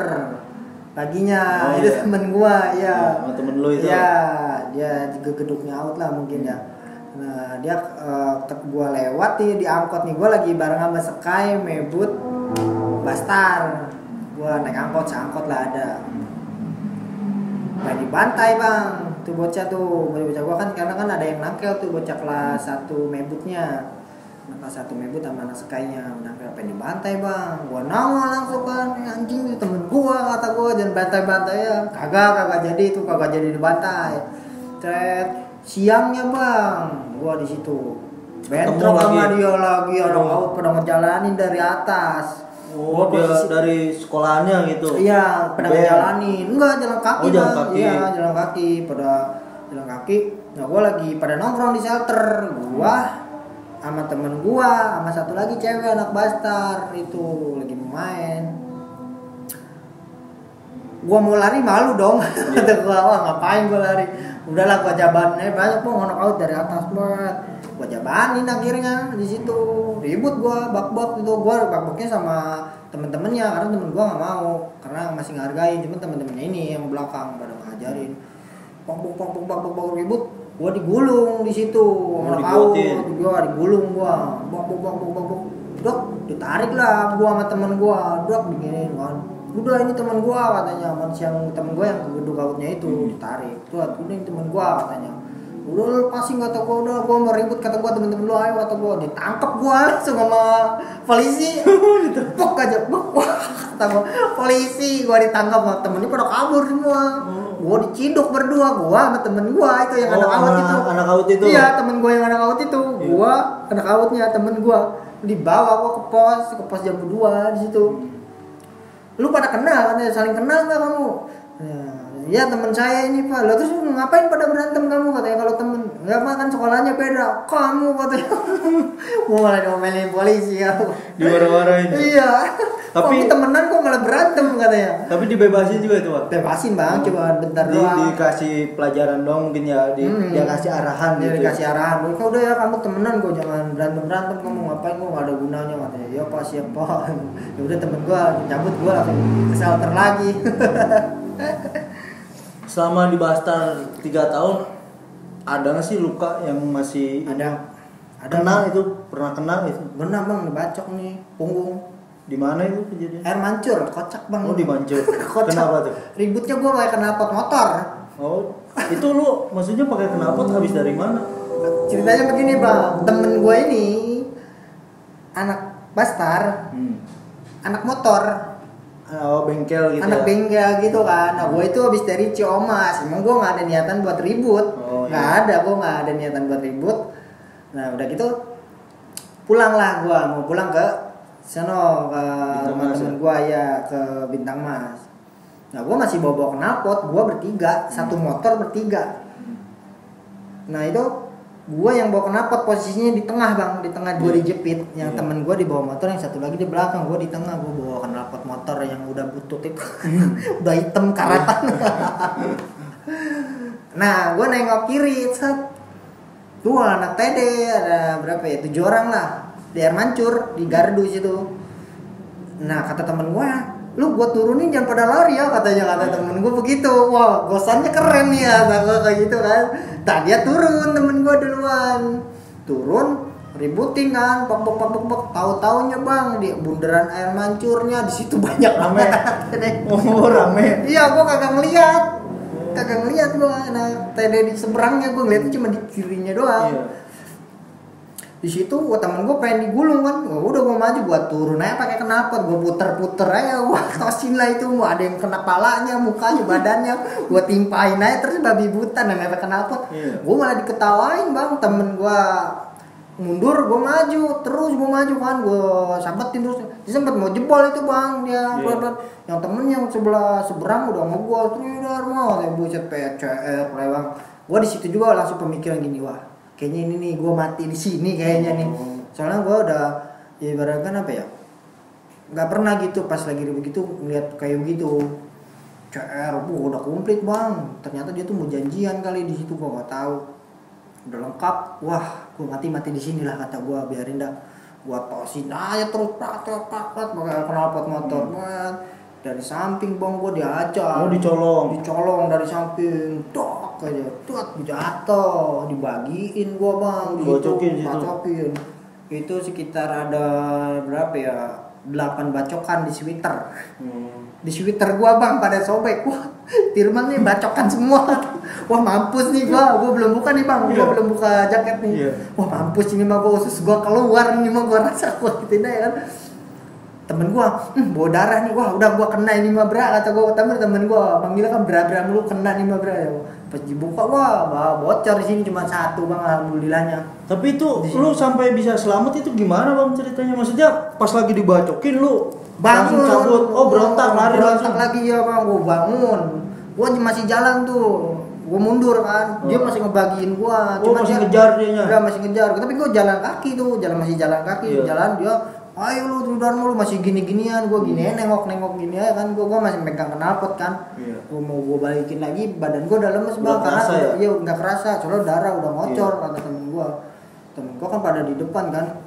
Paginya itu temen gua ya. Sama temen lu itu? Ya, dia juga geduknya out lah mungkin ya. Nah dia gua lewat nih di angkot nih, gua lagi bareng sama Sky, Mebut, Bastar. Gua naik angkot, seangkot lah ada. Nah dibantai bang, tuh bocah gua kan karena kan ada yang nangkel tuh bocah kelas 1 Mebutnya. Kelas 1 Mebut sama anak Sky-nya nangkel pengen dibantai bang. Gua nongol langsung kan, anjing itu temen gua kata gua jangan bantai-bantai ya. Kagak jadi itu, kagak jadi dibantai. Siangnya bang, gua di situ. Bentrok sama dia lagi, orang out pada ngejalanin dari atas. Oh, dia dari sekolahannya gitu? Iya, pada ngejalanin. Enggak, jalan kaki. Oh, jalan kaki. Iya, jalan kaki. Pada jalan kaki. Nah, gua lagi pada nongkrong di shelter. Gua sama temen gua, sama satu lagi cewek anak Bastar itu lagi main. Gua mau lari malu dong. Kata gua, wah ngapain gua lari? Udahlah gua jabanin banyak pun anak out dari atas banget. Gua jabanin akhirnya di situ. Ribut gua bak-bak itu, gua bak-baknya sama temen-temennya karena temen gua nggak mau karena masih ngehargain, cuma temen-temennya ini yang belakang pada ngajarin. Bak ribut, gua digulung di situ. Anak out, gua digulung gua. Bak. Dok, ditarik lah gua sama temen gua. Dok begini kan. Udah ini teman gua katanya, yang temen gua yang ke gedung outnya itu ditarik. Tuh, udah ini temen gua katanya. Udah lepasin kata gua, udah gua mau ribut kata gua, temen-temen lu ayo kata gua. Ditangkap gua langsung sama polisi. Ditepok aja. Kata gua, polisi gua ditangkap sama temennya pada kabur semua. Gua diciduk berdua, gua sama temen gua itu yang anak out itu. Anak out itu? Iya, temen gua yang anak out itu. Gua anak outnya temen gua. Dibawa gua ke pos jam 2 di situ. Lu pada kenal kan, saling kenal nggak kamu? Ya teman saya ini pak. Lalu terus ngapain pada berantem kamu katanya kalau temen? Ya pak kan sekolahnya beda. Kamu katanya. Mau malah diomelin polisi ya. Diwarah-warahin. Iya. Tapi temenan kok malah berantem katanya. Tapi dibebasin juga itu pak? Bebasin bang, cuma bentar doang. Dikasih pelajaran dong mungkin ya. Dia kasih arahan. Dia gitu. dikasih arahan. Kau udah ya kamu temenan kok jangan berantem kamu ngapain kok nggak ada gunanya katanya. Ya pak siapa? Ya udah temen gua cabut gua langsung ke shelter lagi. Selama di Bastar 3 tahun ada nggak sih luka yang masih Ada kena itu? Pernah kena itu? Benar bang, dibacok nih punggung. Di mana itu kejadian? Air mancur, kocak bang. Oh di Mancur. Kocak. Kenapa tuh? Ributnya gua pakai knalpot motor. Oh itu lu maksudnya pakai knalpot habis dari mana? Ceritanya begini bang, temen gua ini anak Bastar, anak motor. Oh bengkel gitu. Anak bengkel gitu kan. Nah gue itu habis dari Ciomas. Emang gue nggak ada niatan buat ribut. Nggak ada, gue nggak ada niatan buat ribut. Nah udah gitu pulanglah gue, mau pulang ke sono ke rumah temen gue ya ke Bintang Mas. Nah gue masih bawa knalpot, gue bertiga, satu motor bertiga. Nah itu Gua yang bawa knalpot posisinya di tengah bang, di tengah gua dijepit. Yang Iya. temen gua di bawah motor, yang satu lagi di belakang. Gua di tengah, gua bawa knalpot motor yang udah butut itu, udah hitam karatan. Nah, gua nengok kiri, set. Tuh anak TD ada berapa ya? 7 orang lah di air mancur di gardu situ. Nah kata temen gua, lu gua turunin jangan pada lari ya katanya, kata temen gua begitu. Wah gosannya keren nih ya, kata gua kayak gitu kan. Nah dia turun, temen gua duluan turun, ributin kan, pok. Tahu-taunya bang di bundaran air mancurnya di situ banyak Rame. Oh rame. Iya gua kagak ngeliat gua. Nah TD di seberangnya gua ngeliatnya cuma di kirinya doang. Iya. Di situ temen gue pengen digulung kan, udah gue maju, gue turun aja pakai knalpot, gue puter aja, wah tosin lah itu, ada yang kena palanya, mukanya, badannya, gue timpain aja terus babi buta namanya pakai knalpot. Iya. Gue malah diketawain bang, temen gue mundur, gue maju, terus gue maju kan, gue sampetin terus, dia sempet mau jebol itu bang, dia, yang temen yang seberang udah mau gue, terus mau, saya buset PCR, lewang, gue di situ juga langsung pemikiran gini, wah. Kayaknya ini nih gue mati di sini kayaknya nih. Soalnya gue udah ya ibaratkan apa ya? Nggak pernah gitu pas lagi begitu ngeliat kayak begitu. CR, udah komplit bang. Ternyata dia tuh mau janjian kali di situ, gue nggak tahu. Udah lengkap, wah gue mati di sini lah kata gue, biarin dah. Gue tosin aja terus prak pakai knalpot motor banget. Dari samping bang gue diajak. Oh dicolong dari samping, tok aja, jatuh, dibagiin gue bang, bacokin. Itu sekitar ada berapa ya? 8 bacokan di sweater. Di sweater gue bang pada sobek. Wah, Tirman nih bacokan semua. Wah mampus nih gue belum buka nih bang, gue belum buka jaket nih. Wah mampus ini mah gue usus gue keluar ini mah gue rasa gue gitu ya kan. Temen gue, bawa darah nih, wah udah gue kena ini mah bra, kata gue temen gue, panggilnya kan bra lu kena nih mah bra ya. Pas dibuka wah bocor di sini cuma 1 bang, alhamdulillahnya. Tapi itu lu sampai bisa selamat itu gimana bang ceritanya? Maksudnya pas lagi dibacokin lu langsung cabut, berontak lari langsung lagi ya bang, gue bangun, gue masih jalan tuh, gue mundur kan, dia masih ngebagiin gue, cuma masih ngejar dia nya. Masih ngejar, tapi gue jalan kaki tuh, masih jalan kaki, jalan dia. Ayo lu Darmo lu masih gini-ginian, gue gini nengok gini aja kan, gue masih megang knalpot kan, gue mau gue balikin lagi, badan gue udah lemes bang, karena nggak kerasa, soalnya darah udah ngocor kata temen gue kan pada di depan kan,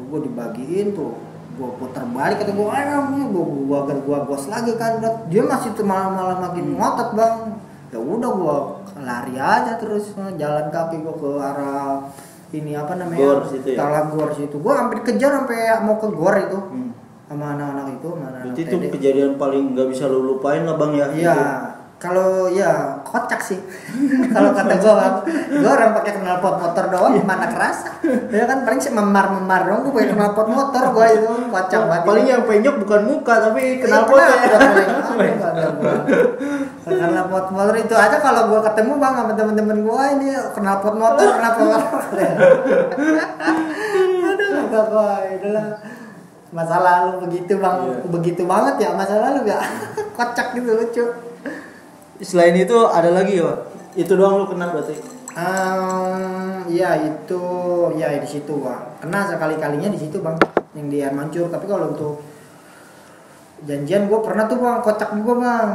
gue dibagiin tuh, gue putar balik kata gue, gue gos lagi kan, dia masih malah makin ngotot bang, ya udah gue lari aja terus jalan kaki gue ke arah ini apa namanya Talang Gor situ, gue hampir kejar sampai mau ke Gor itu sama anak-anak itu. Berarti itu kejadian paling nggak bisa lu lupain lah bang ya? Iya, kalau ya kocak sih. Kalau kata gue orang pakai knalpot motor doang, mana kerasa? Ya kan paling sih memar doang, gue pakai knalpot motor gue itu kocak banget. Paling yang penyok bukan muka tapi knalpot ya. Knalpot motor itu aja kalau gue ketemu bang sama temen-temen gue ini knalpot motor. Aduh, itulah masa lalu begitu bang, begitu banget ya masa lalu ya, kocak gitu lucu. Selain itu ada lagi ya, itu doang lu kena berarti? Ya itu, ya di situ bang, kena sekali-kalinya di situ bang, yang di air mancur. Tapi kalau untuk janjian gue pernah tuh bang, kocak juga bang.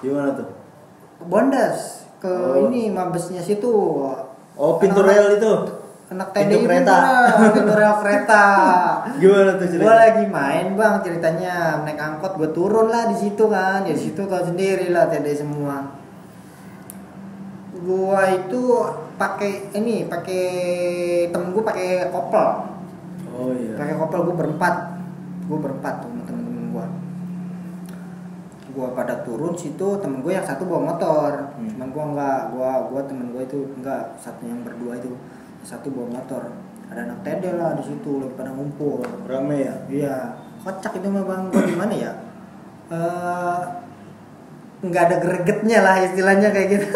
Gimana tuh? Bondas ke ini mabesnya situ. Oh pintu rel itu? Anak TD pintu rel kereta. Gimana tuh ceritanya? Gue lagi main bang, ceritanya naik angkot, gue turun lah di situ kan, ya di situ tau sendiri lah TD semua. Gue itu pakai temen gue pakai kopel. Oh iya. Pakai kopel gue berempat tuh sama temen-temen gue. Gue pada turun situ, temen gue yang satu bawa motor, temen gue enggak, gue temen gue itu enggak, satu yang berdua itu. Satu bawa motor, ada anak TD lah di situ lagi pada ngumpul, rame ya? Iya, kocak itu mah bang, gue gimana ya? Nggak ada gregetnya lah istilahnya kayak gitu.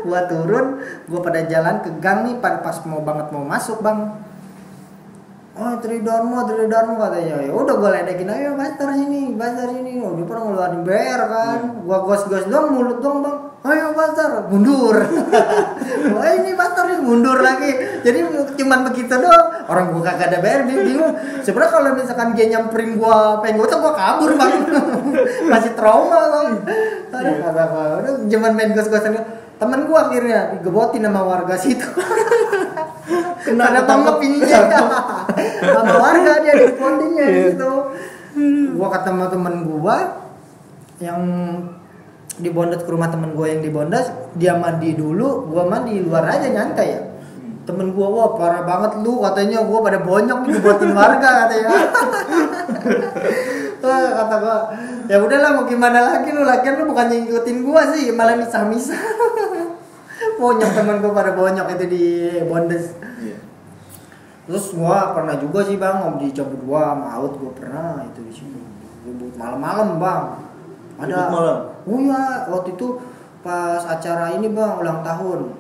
Gua turun, gua pada jalan ke gang nih, pas mau masuk bang. Oh Tridharma katanya, ya udah gue ledekin ayo bastar sini, oh dia pernah ngeluarin BR kan, gua gos doang mulut doang bang. ayo Bastar mundur. Wah ini Bastar nih mundur lagi. Jadi cuman begitu doang. Orang gua kagak ada bayar dia bingung. Sebenarnya kalau misalkan dia nyamperin gua pengen gua kabur bang. Masih trauma bang. Aduh kagak apa. Udah cuman main gos-gosan. Temen gua akhirnya digebotin sama warga situ. Karena tangkap ini sama warga dia di bondingnya gitu. Gua ketemu temen gua yang di Bondas ke rumah temen gue yang di Bondas, dia mandi dulu, gue mandi luar aja nyantai ya. Temen gue, wah parah banget lu katanya, gue pada bonyok nih dibuatin warga katanya. Wah, kata gue, ya udahlah mau gimana lagi lu, lagian lu bukannya ngikutin gue sih, malah misah-misah. Bonyok temen gue pada bonyok itu di Bondas. Terus gue pernah juga sih bang, om dicabut gue sama Out gue pernah itu di situ. Ribut malam-malam bang. Ada. Oh iya, waktu itu pas acara ini bang, ulang tahun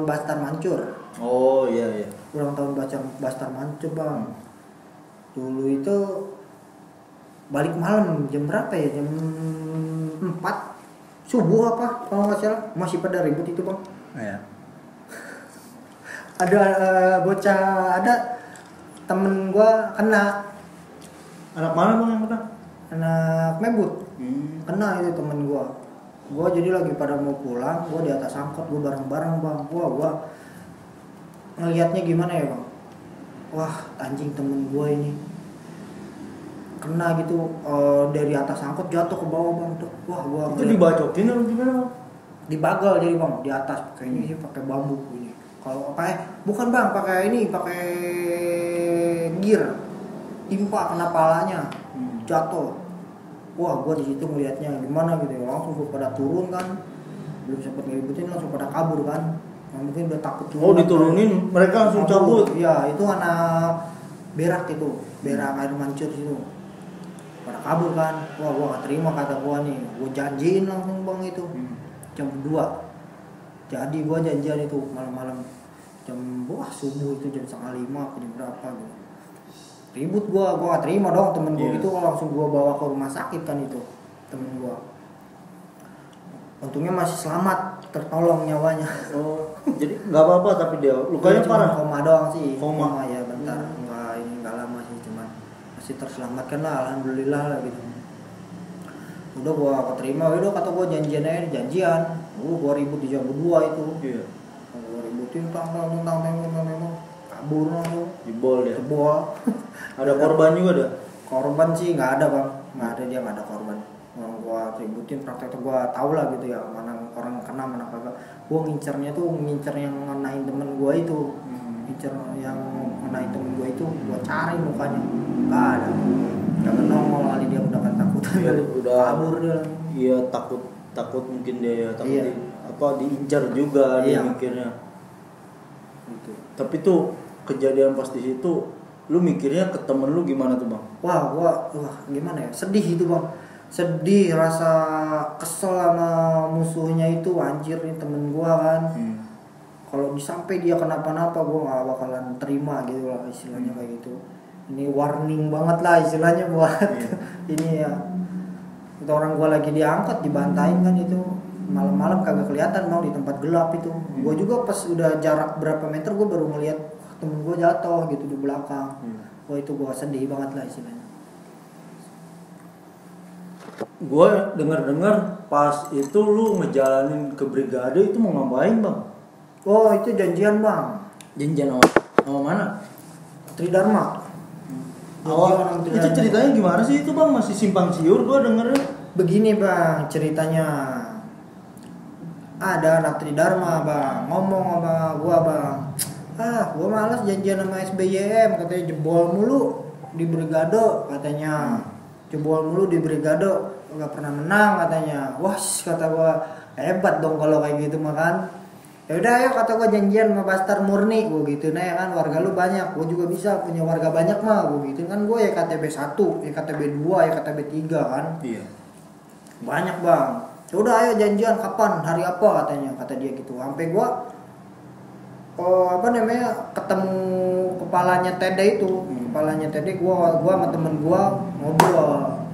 Bastar Mancur. Oh iya. Ulang tahun Bastar Mancur bang. Dulu itu balik malam jam berapa ya? Jam 4 subuh apa? Kalau nggak salah masih pada ribut itu bang. Iya. Ada bocah, ada temen gua kena. Anak mana bang yang kena? Anak mebut. Kena itu temen gua jadi lagi pada mau pulang, gua di atas angkot, gua bareng-bareng bang, gua ngelihatnya gimana ya bang, wah anjing temen gua ini kena gitu dari atas angkot jatuh ke bawah bang tuh, wah gua itu dibacotin atau gimana bang? Dibagal jadi bang di atas, kayaknya sih pakai bambu ini, kalau apa bukan bang, pakai gear, timpa kena palanya, jatuh. Wah, gua di situ ngelihatnya gimana gitu ya, langsung gua pada turun kan, belum sempat ngeributin langsung pada kabur kan, mungkin udah takut juga. Oh diturunin, mereka langsung cabut. Iya, itu anak berak itu, berak air mancur itu, pada kabur kan. Wah, gua nggak terima kata gua nih, gua janjiin langsung bang itu jam 2. Jadi gua janjian itu malam-malam jam subuh itu jam 4:30 ke jam berapa gitu. Ribut gua gak terima dong temen gua gitu, langsung gua bawa ke rumah sakit kan itu temen gua. Untungnya masih selamat, tertolong nyawanya. Oh, jadi nggak apa-apa tapi dia lukanya parah. Koma doang sih. Koma ya bentar, nggak lama sih, cuman masih terselamatkan lah, alhamdulillah lah gitu. Udah gua terima, udah kata gua janjian aja, gua ribut di jam 2 itu. Iya. Gua ributin tang kabur langsung. Jebol ya. Jebol. Ada korban juga ada? Korban sih nggak ada bang, dia nggak ada korban. Orang gua ributin praktek gua tahu lah gitu ya, mana orang kena mana kagak. Gua ngincer yang ngenain temen gua itu, ngincer yang ngenain temen gua itu, gua cari mukanya nggak ada, nggak nongol kali dia udah ketakutan ya, kali, udah kabur dia. Iya takut mungkin dia ya, takut iya. Diincar juga dia iya. mikirnya. Gitu. Tapi tuh kejadian pas di situ lu mikirnya ke temen lu gimana tuh bang? Wah gimana ya, sedih itu bang, sedih, rasa kesel sama musuhnya itu, anjir nih temen gua kan. Kalau sampai dia kenapa-napa gua nggak bakalan terima gitu lah istilahnya, kayak gitu. Ini warning banget lah istilahnya buat ini ya. Itu orang gua lagi diangkat dibantain kan itu, malam-malam kagak kelihatan bang, di tempat gelap itu. Gua juga pas udah jarak berapa meter gua baru ngeliat temen gue jatuh gitu di belakang. Wah itu gue sedih banget lah istilahnya. Gue dengar pas itu lu ngejalanin ke brigade itu mau ngapain bang? Oh itu janjian bang. Janjian sama mana? Tridharma. Itu ceritanya gimana sih itu bang? Masih simpang siur gue dengernya. Begini bang ceritanya. Ada anak Tridharma bang ngomong sama gue bang, gua malas janjian sama SBYM, katanya jebol mulu di brigade katanya. Jebol mulu di brigade, nggak pernah menang katanya. Wah kata gua hebat dong kalau kayak gitu mah kan. Ya udah ayo kata gua janjian sama Bastar murni, gua gitu nah ya kan, warga lu banyak, gua juga bisa punya warga banyak mah, gua gitu kan. Gua ya KTB 1, ya KTB 2, ya KTB 3 kan. Iya. Banyak bang. Ya udah ayo janjian kapan, hari apa katanya, kata dia gitu. Sampai gua ketemu kepalanya TD itu, kepalanya TD gua sama temen gua ngobrol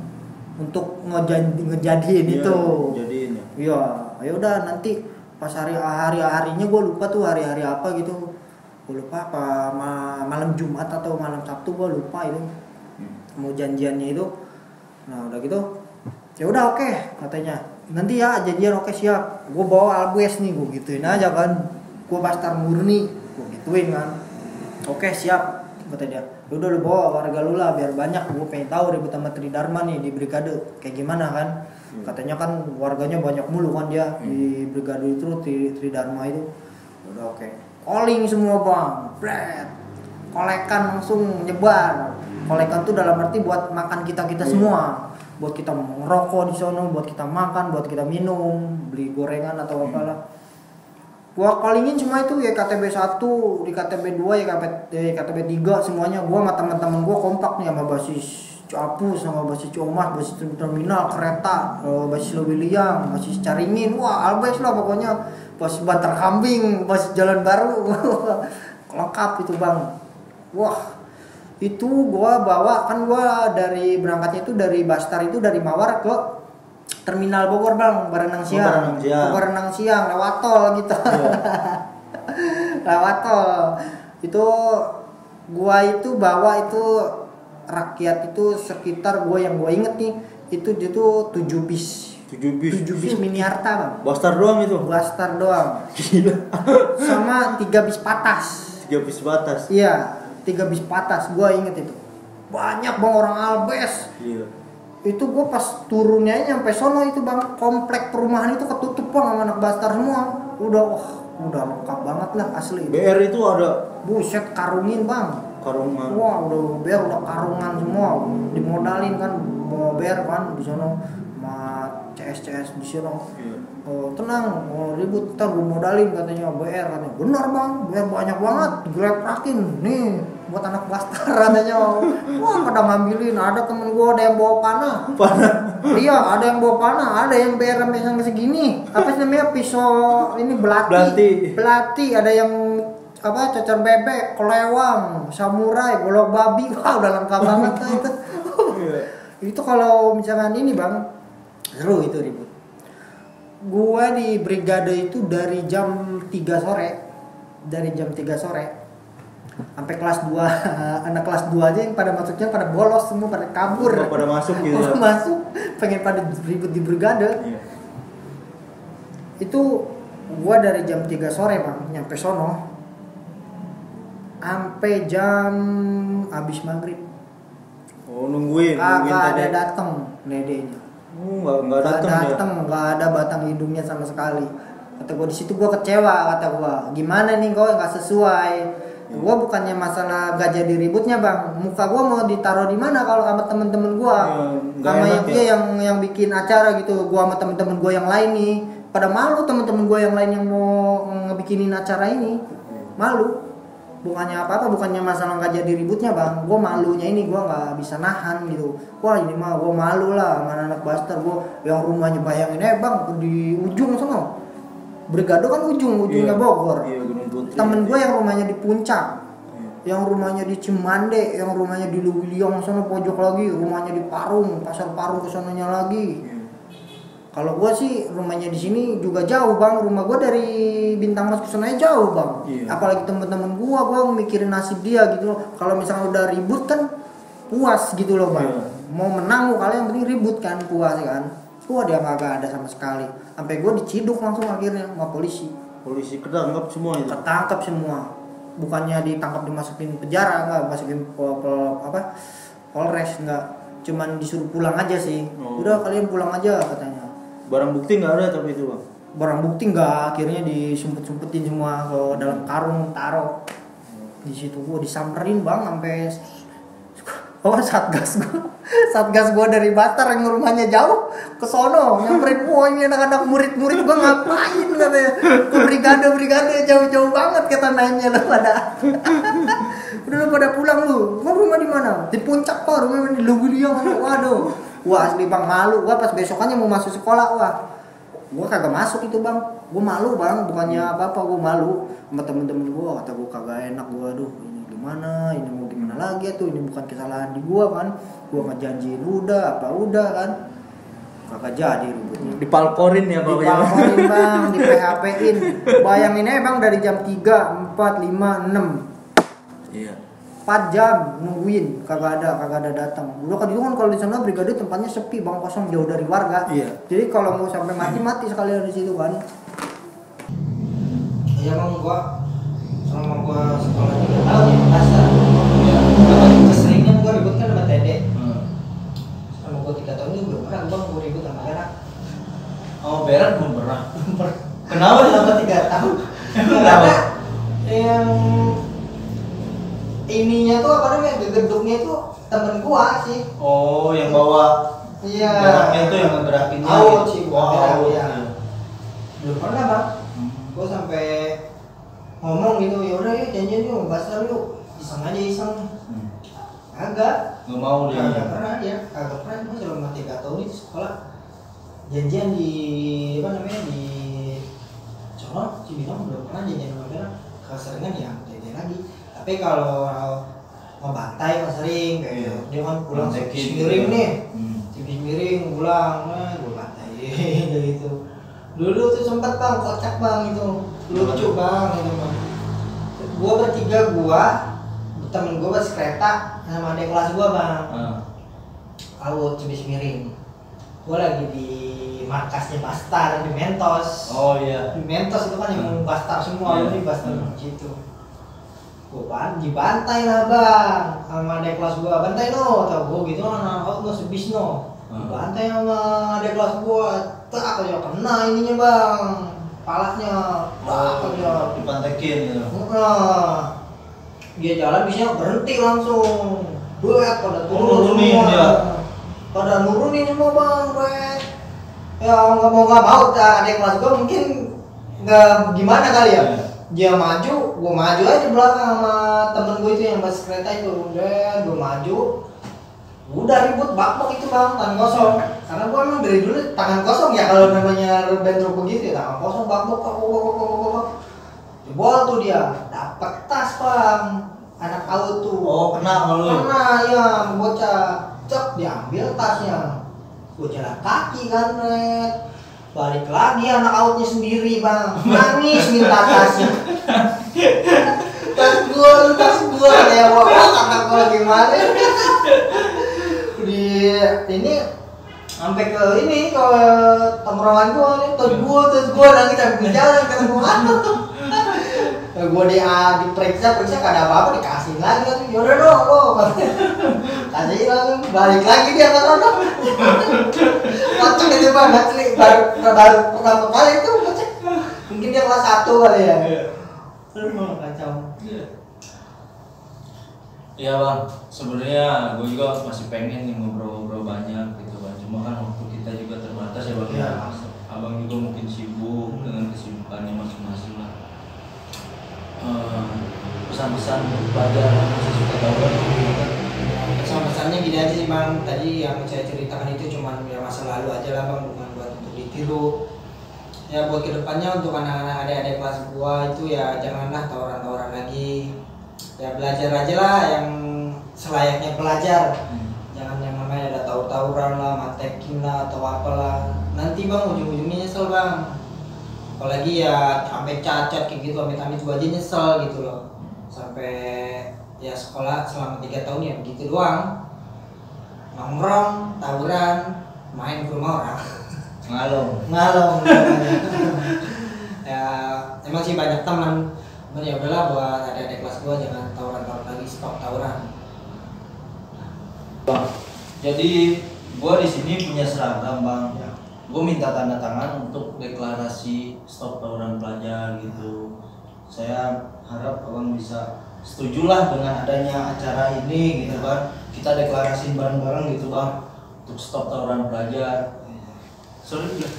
untuk ngejadiin itu. Jadiin ya. Iya, ya udah nanti pas hari-harinya gue lupa tuh hari-hari apa gitu, gue lupa apa malam Jumat atau malam Sabtu gue lupa itu mau janjiannya itu. Nah udah gitu ya udah oke, katanya nanti ya janjian, oke siap, gue bawa Albues nih, gue gituin aja kan, gue Bastard murni, gue gituin kan, oke siap kata dia. Udah lu bawa warga lu lah biar banyak, gue pengen tahu ribut sama Tridharma nih di brigade kayak gimana kan. Katanya kan warganya banyak mulu kan dia di brigade itu Tridharma itu. Udah oke, calling semua bang, bret, kolekan langsung nyebar. Kolekan tuh dalam arti buat makan kita semua, buat kita ngerokok di sono, buat kita makan, buat kita minum, beli gorengan atau apalah. Gua callingin semua itu ya, KTB 1, di KTB 2, ya KTB 3 semuanya. Gua sama teman-teman gua kompak nih sama basis Cuapus, sama basis Cuomas, basis terminal kereta, basis Lewiliang, basis Caringin. Wah, Albes lah pokoknya. Basis Bantar Kambing, basis Jalan Baru. Lengkap itu, Bang. Wah, itu gua bawa, kan gua dari berangkatnya itu dari Bastar itu dari Mawar ke Terminal Bogor bang, Barenang siang, Barenang siang, lewat tol gitu, lewat tol. Itu gua itu bawa itu rakyat itu sekitar gua yang gua inget nih, itu 7 bis. 7 bis mini harta bang. Bastar doang itu? Bastar doang. Gila. Sama 3 bis patas. 3 bis patas? Iya, 3 bis patas, gua inget itu. Banyak bang orang Albes. Gila. Itu gue pas turunnya nyampe sono itu bang, komplek perumahan itu ketutup bang sama anak Bastar semua. Udah lengkap banget lah asli. BR itu ada? Buset, karungin bang. Karungan. Wah udah BR udah karungan semua, dimodalin kan bawa BR kan di sono sama CS di sono. Iya. Oh, tenang, mau ribut ntar gue modalin katanya BR katanya. Benar bang, BR banyak banget, dileprakin nih buat anak Bastar katanya. Wah pada ngambilin, ada temen gue ada yang bawa panah. Iya, ada yang bawa panah, ada yang BR sampai segini. Apa sih namanya, pisau ini belati, ada yang apa, cacar bebek, kelewang, samurai, golok babi. Wah udah lengkap banget itu. Itu kalau misalkan ini bang, seru itu ribut. Gua di brigade itu dari jam 3 sore sampai kelas 2. Anak kelas 2 aja yang pada masuknya pada bolos semua, pada kabur. Pada masuk gitu ya? Masuk, pengen pada ribut di brigade. Iya. Itu gua dari jam 3 sore bang nyampe sono sampai jam habis maghrib. Oh nungguin Kagak ada dateng dedenya. Nggak datang, nggak ada batang hidungnya sama sekali. Kata gue di situ gue kecewa, kata gue gimana nih kau nggak sesuai. Gue bukannya masalah gak jadi ributnya bang, muka gue mau ditaruh di mana kalau sama temen-temen gue, sama yang dia yang bikin acara gitu. Gue sama temen-temen gue yang lain nih pada malu, temen-temen gue yang lain yang mau ngebikinin acara ini malu. Bukannya apa-apa, bukannya masalah nggak jadi ributnya bang, gue malunya ini gue nggak bisa nahan gitu. Wah ini mah gue malu lah sama anak Bastar. Gue yang rumahnya bayangin bang di ujung sana, brigade kan ujungnya Bogor. Temen gue yang rumahnya di Puncak, yang rumahnya di Cimande, yang rumahnya di Lewiliang sana pojok lagi, rumahnya di Parung, pasar Parung kesananya lagi. Kalau gue sih rumahnya di sini juga jauh bang, rumah gue dari Bintang Mas ke sana jauh bang. Apalagi temen-temen gue mikirin nasib dia gitu loh. Kalau misalnya udah ribut kan puas gitu loh bang. Mau menang kalian yang penting ribut kan, puas kan. Wah dia kagak ada sama sekali. Sampai gue diciduk langsung akhirnya sama polisi. Polisi ketangkap semua itu? Ketangkap semua. Bukannya ditangkap dimasukin penjara, enggak, masukin Polres enggak. Cuman disuruh pulang aja sih. Udah kalian pulang aja katanya. Barang bukti nggak ada tapi itu bang? Barang bukti nggak, akhirnya disumpet-sumpetin semua ke dalam karung, taruh di situ. Gue disamperin bang sampai satgas gue dari Batar yang rumahnya jauh ke sono nyamperin. Wah ini anak-anak murid-murid gue ngapain katanya ke brigade jauh-jauh banget kata nanya lo pada. Udah lu pada pulang lu, gua rumah di mana? Di Puncak kok, rumah di Lewiliang. Waduh. Wah asli bang malu, gua pas besokannya mau masuk sekolah, gua kagak masuk itu bang, gua malu bang, bukannya apa-apa, gua malu sama temen-temen gua, kata gua kagak enak, gua aduh ini gimana, ini mau gimana lagi tuh, ini bukan kesalahan di gua kan, gua ngejanjiin udah kan, kagak jadi ributnya. Dipalkorin ya kalau yang Dipalkorin bang, di PHP-in. Bayangin aja bang dari jam 3, 4, 5, 6 iya 4 jam nungguin, kagak ada datang. Dulu kan kalau di sana brigade tempatnya sepi bang, kosong jauh dari warga. Iya. Jadi kalau mau sampai mati sekalian di situ kan. Iya bang, gua selama gua sekolah 3 tahun ya pasar. iya Keseringnya gua ribut kan sama Tede. Selama gua 3 tahun ini belum pernah bang gua ribut sama Berak. oh Berat belum pernah Kenapa selama 3 tahun? Karena yang ininya tuh apa namanya, gedungnya itu temen gua sih. oh yang bawa Iya. beraknya itu yang ngegerakinnya Out sih, bukan berak, out, iya. iya. Belum pernah bang. Gua sampai ngomong gitu, ya udah ya janjian yuk basar yuk, iseng aja iseng. Agak nggak mau dia kagak pernah ya, kagak pernah. Gua selama 3 tahun itu sekolah janjian di apa namanya di Cibinong, belum pernah janjian sama Berak. Keseringan ya Tede lagi. Tapi kalau ngebantai kan sering kayak Iya. dia kan pulang Bantekin tipis gitu. miring nih, Hmm. miring pulang, gue bantai gitu. Dulu tuh sempet bang, kocak bang itu, lucu bang itu bang. Gua bertiga, temen gua pas kereta sama adik kelas gua bang. Out tipis miring. Gua lagi di markasnya Bastar di Mentos. oh iya Di Mentos itu kan yang Bastar semua, Iya. ini Bastar gitu. Gua dibantai lah bang sama adik kelas gua, bantai no, tau gua gitu anak out no sebis no. Dibantai sama adik kelas gua, tak aja kena ininya bang, palanya, tak aja. dipantekin gitu Dia jalan bisa berhenti langsung, buat pada turun nurunin semua. dia. Pada nurunin semua bang, buat. Ya nggak mau, adik kelas gua mungkin nggak gimana kali ya. Dia maju, gua maju aja belakang sama temen gua itu yang pas kereta itu. Udah, gua maju, udah ribut bakbok itu bang, tangan kosong. Karena gua emang dari dulu tangan kosong ya, kalau namanya band rock begitu ya, tangan kosong bakbok. Jebol tuh dia, dapat tas bang, anak out tuh. oh kena malu Kena ya, bocah, cek diambil tasnya. Gua jalan kaki kan, Red. Balik lagi anak outnya sendiri bang, nangis minta tasnya. tas gua kayak wah kata gua gimana. Di ini sampai ke ini ke tongkrongan gua nih, tas gua nangis sampai jalan kata gua. Gua diperiksa gak ada apa-apa, dikasih lagi kan, yaudah dong lo kasih lagi, balik lagi dia kan dong. Kocak itu bang, asli baru pertama kali itu kocak. Mungkin dia kelas 1 kali ya. Aduh kacau. iya bang sebenarnya gue juga masih pengen nih ngobrol-ngobrol banyak gitu bang, cuma kan waktu kita juga terbatas ya bang. Iya. Abang juga mungkin sibuk dengan kesibukannya masing-masing lah. Pesan-pesan pelajar masih suka tahu kan? Pesan-pesannya gini aja sih bang, tadi yang saya ceritakan itu cuma ya masa lalu aja lah bang, bukan buat untuk ditiru. Ya buat kedepannya untuk anak-anak adik-adik kelas gua itu ya janganlah tawuran-tawuran lagi. Ya belajar aja lah yang selayaknya belajar. Jangan yang namanya ada tawuran lah, matekin lah atau apalah. Nanti bang ujung-ujungnya nyesel bang. Apalagi ya sampai cacat kayak gitu, amit-amit gua aja nyesel gitu loh. Sampai ya sekolah selama 3 tahun ya begitu doang, nongkrong, tawuran, main ke rumah orang, ngalong. Ya emang sih banyak teman, cuman ya udahlah buat adik-adik kelas gua jangan tawuran lagi, stop tawuran. Bang, jadi gua di sini punya seragam bang. Ya. Gua minta tanda tangan untuk deklarasi stop tawuran pelajar gitu. Saya harap abang bisa setujulah dengan adanya acara ini gitu kan. Kita deklarasiin bareng-bareng gitu bang untuk stop tawuran pelajar. Sorry udah.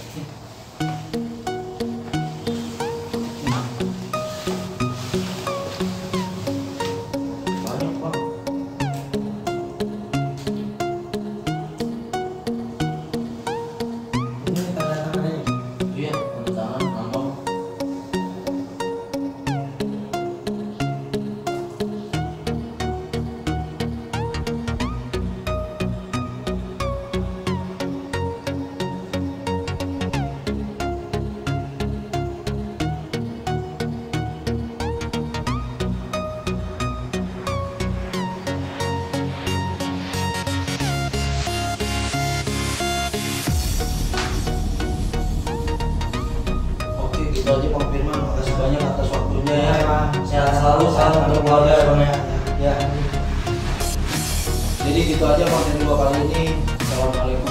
Banyak bang. Ini tanda tangan aja. Iya, tanda tangan abang. itu aja Bang Firman, makasih banyak atas waktunya ya. Bang. Sehat selalu, salam untuk keluarga ya Bang ya. Jadi gitu aja konten gua kali ini. Assalamualaikum.